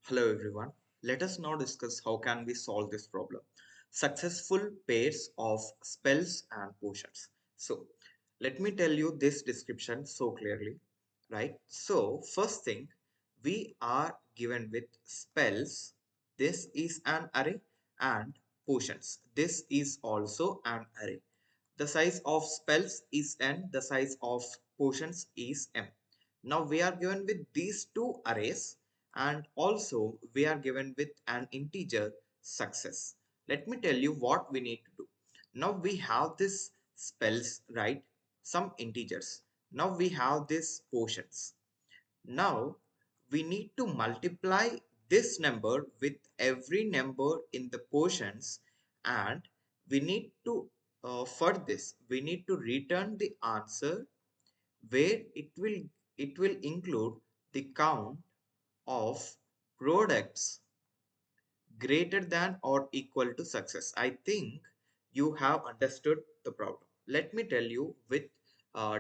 Hello everyone. Let us now discuss how can we solve this problem. Successful pairs of spells and potions. So let me tell you this description so clearly, right? So first thing, we are given with spells. This is an array, and potions. This is also an array. The size of spells is n, the size of potions is m. Now we are given with these two arrays, and also we are given with an integer success. Let me tell you what we need to do. Now we have this spells, right? Some integers. Now we have this potions. Now we need to multiply this number with every number in the portions, and we need to for this we need to return the answer where it will include the count of products greater than or equal to success. I think you have understood the problem. Let me tell you with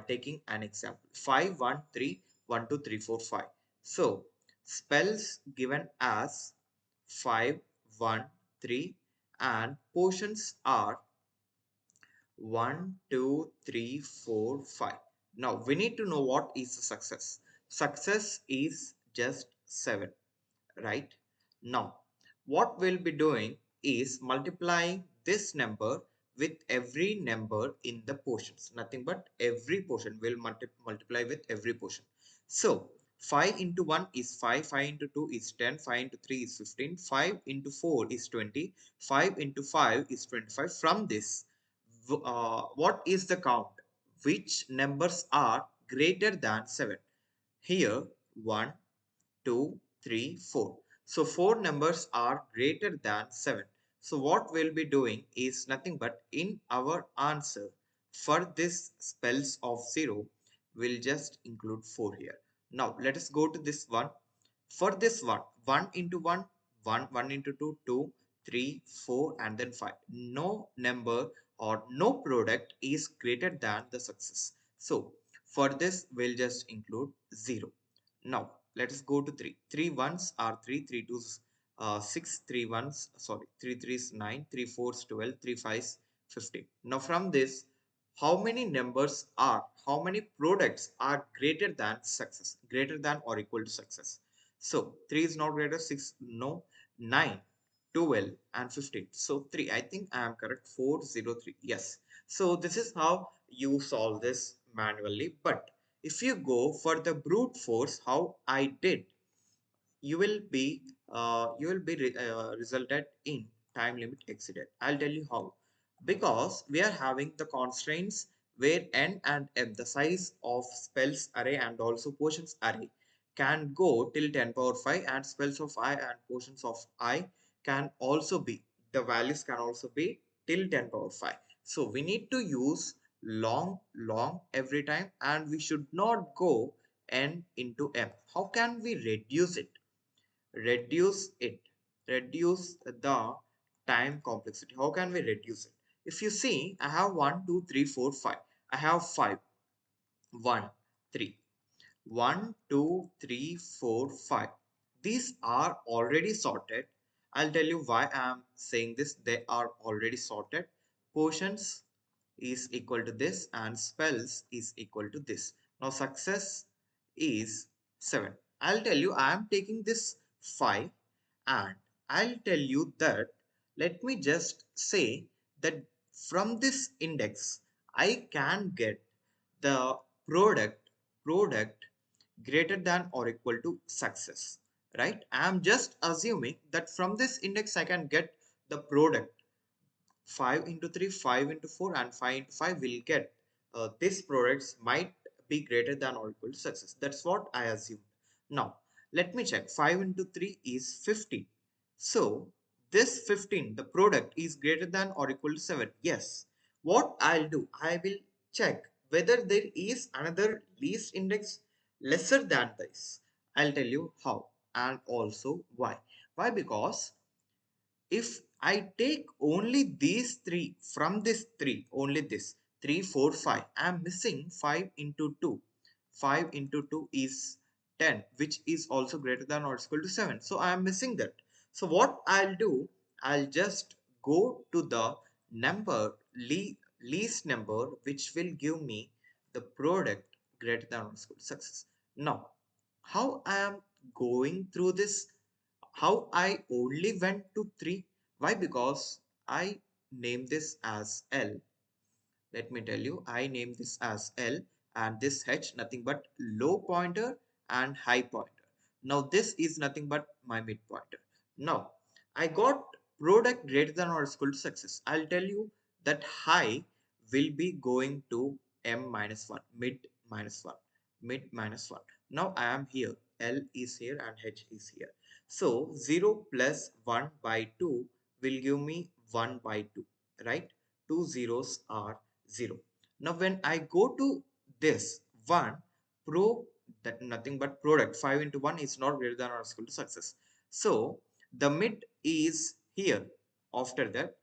taking an example. 5, 1, 3, 1, 2, 3, 4, 5. So spells given as 5, 1, 3, and portions are 1, 2, 3, 4, 5. Now we need to know what is the success. Success is just 7, right? Now, what we'll be doing is multiplying this number with every number in the portions. Nothing but every portion will multiply with every portion. So, 5 into 1 is 5, 5 into 2 is 10, 5 into 3 is 15, 5 into 4 is 20, 5 into 5 is 25. From this, what is the count? Which numbers are greater than 7? Here, 1, 2, 3, 4. So 4 numbers are greater than 7. So what we'll be doing is nothing but in our answer for this spells of 0, we'll just include 4 here. Now let us go to this one. For this one, 1 into 1, 1, 1 into 2, 2, 3, 4, and then 5. No number or no product is greater than the success. So for this, we'll just include 0. Now let us go to 3. 3 ones are 3, 3 twos 6, 3 ones, sorry, 3 threes 9, 3 fours 12, 3 fives 15. Now from this, how many products are greater than success, greater than or equal to success? So 3 is not greater, 6 no, 9, 12 and 15. So 3, I think I am correct, 403. Yes. So this is how you solve this manually. But if you go for the brute force, how I did, you will be resulted in time limit exceeded. I'll tell you how. Because we are having the constraints where n and m, the size of spells array and also portions array, can go till 10 power 5, and spells of I and portions of I can also be, the values can also be till 10 power 5. So we need to use long every time, and we should not go n into m. How can we reduce it? reduce it Reduce the time complexity. How can we reduce it? If you see, I have 1 2 3 4 5. I have 5, 1 3, 1 2 3 4 5. These are already sorted. I'll tell you why I am saying this. They are already sorted. Portions is equal to this, and spells is equal to this. Now success is 7. I'll tell you, I am taking this 5, and I'll tell you that, let me just say that from this index I can get the product greater than or equal to success, right? I am just assuming that from this index I can get the product. 5 into 3, 5 into 4, and 5 into 5 will get these products might be greater than or equal to success. That's what I assumed. Now let me check. 5 into 3 is 15. So this 15, the product, is greater than or equal to 7. Yes. What I'll do, I will check whether there is another least index lesser than this. I'll tell you how and also why. Why? Because if I take only these three, from this three, only this 3, 4, 5, I am missing 5 into 2. 5 into 2 is 10, which is also greater than or equal to 7. So I am missing that. So what I'll do, I'll just go to the number, least number, which will give me the product greater than or equal to success. Now, how I am going through this, how I only went to 3? Why? Because I named this as L. Let me tell you, I named this as L, and this H nothing but low pointer and high pointer. Now this is nothing but my mid pointer. Now I got product greater than or equal to success. I'll tell you that high will be going to M minus 1, mid minus 1, mid minus 1. Now I am here, L is here and H is here. So 0 plus 1 by 2 will give me 1 by 2, right? Two zeros are 0. Now when I go to this 1, pro, that nothing but product 5 into 1 is not greater than or equal to success. So the mid is here. After that,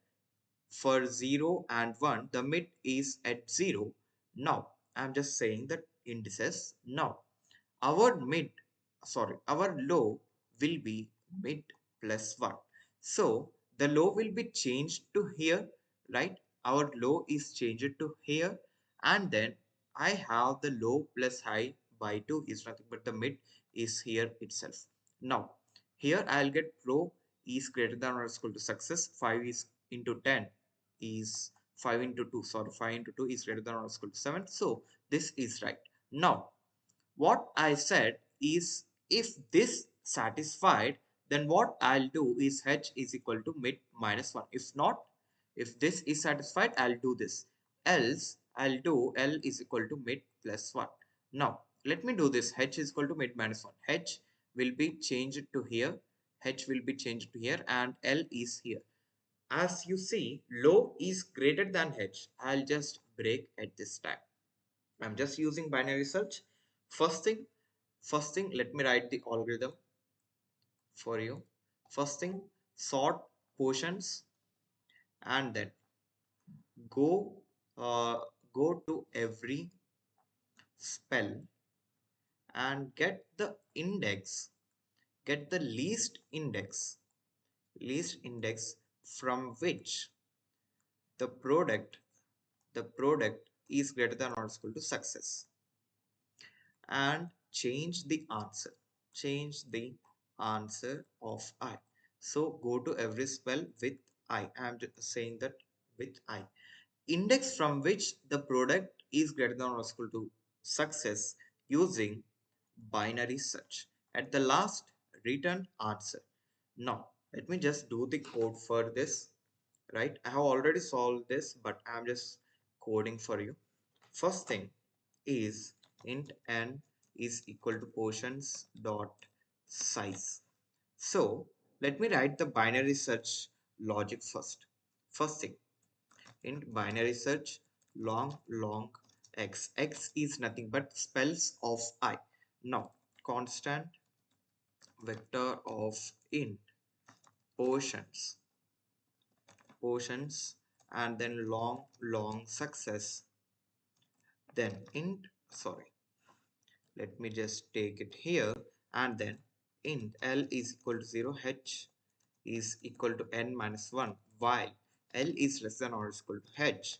for 0 and 1, the mid is at 0. Now I'm just saying that indices. Now our mid, sorry, our low will be mid plus 1. So the low will be changed to here, right? Our low is changed to here, and then I have the low plus high by 2 is nothing but the mid is here itself. Now here I'll get pro is greater than or equal to success. 5 is into 10 is 5 into 2, sorry, 5 into 2 is greater than or equal to 7. So this is right. Now what I said is, if this satisfied, then what I'll do is H is equal to mid minus 1. If not, if this is satisfied, I'll do this. Else, I'll do L is equal to mid plus 1. Now, let me do this. H is equal to mid minus 1. H will be changed to here. H will be changed to here and L is here. As you see, low is greater than H. I'll just break at this time. I'm just using binary search. First thing, let me write the algorithm for you. First thing, sort portions, and then go uh, go to every spell and get the index, get the least index from which the product is greater than or equal to success, and change the answer of I. So go to every spell with I am saying that with I, index from which the product is greater than or equal to success, using binary search. At the last, return answer. Now let me just do the code for this, right? I have already solved this, but I'm just coding for you. First thing is int n is equal to portions dot size. So let me write the binary search logic first. First thing, int binary search long x is nothing but spells of I. Now constant vector of int portions, and then long success, then int, sorry, let me just take it here, and then int L is equal to 0, H is equal to n minus 1, while L is less than or equal to H.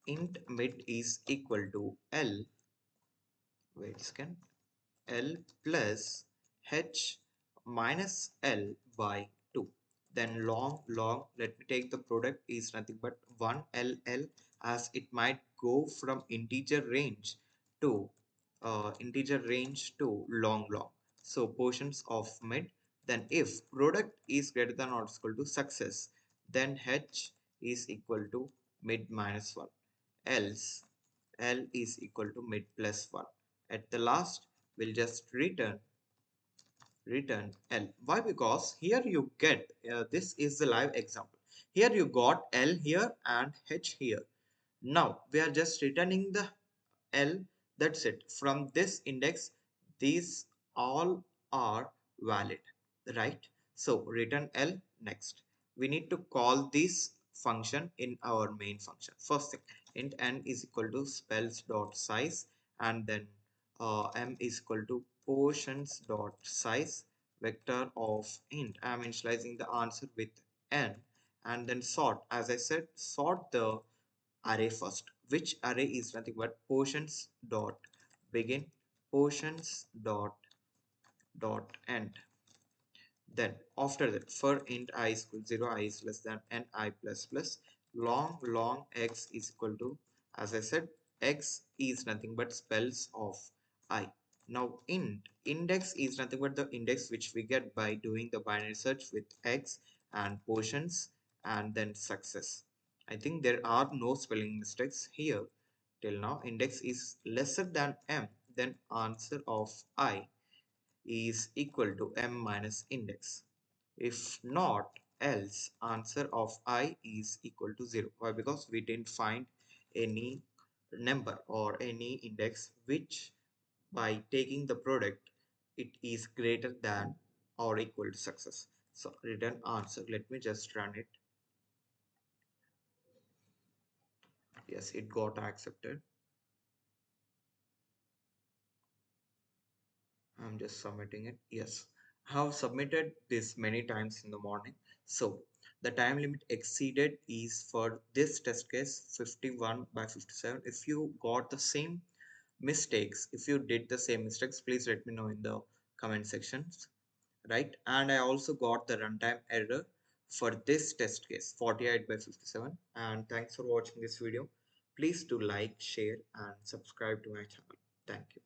Int mid is equal to L, wait a second, L plus H minus L by 2. Then long, let me take the product is nothing but 1 LL, as it might go from integer range to long. So portions of mid. Then if product is greater than or equal to success, then H is equal to mid minus 1. Else L is equal to mid plus 1. At the last, we'll just return L. Why? Because here you get, this is the live example. Here you got L here and H here. Now we are just returning the L. That's it. From this index, these all are valid, right? So return L. Next, we need to call this function in our main function. First thing, int n is equal to spells dot size, and then m is equal to portions dot size vector of int. I am initializing the answer with n, and then sort. As I said, sort the array first, which array is nothing but portions dot begin, portions dot end. Then after that, for int I is equal to 0, I is less than ni plus plus, long x is equal to, as I said, x is nothing but spells of I. Now index is nothing but the index which we get by doing the binary search with x and portions and then success. I think there are no spelling mistakes here. Till now, index is lesser than m, then answer of I is equal to m minus index. If not, else answer of I is equal to 0. Why? Because we didn't find any number or any index which by taking the product it is greater than or equal to success. So return answer. Let me just run it. Yes, it got accepted. I'm just submitting it. Yes, I have submitted this many times in the morning. So the time limit exceeded is for this test case 51 by 57. If you got the same mistakes, if you did the same mistakes, please let me know in the comment sections. Right, and I also got the runtime error for this test case 48 by 57. And thanks for watching this video. Please do like, share and subscribe to my channel. Thank you.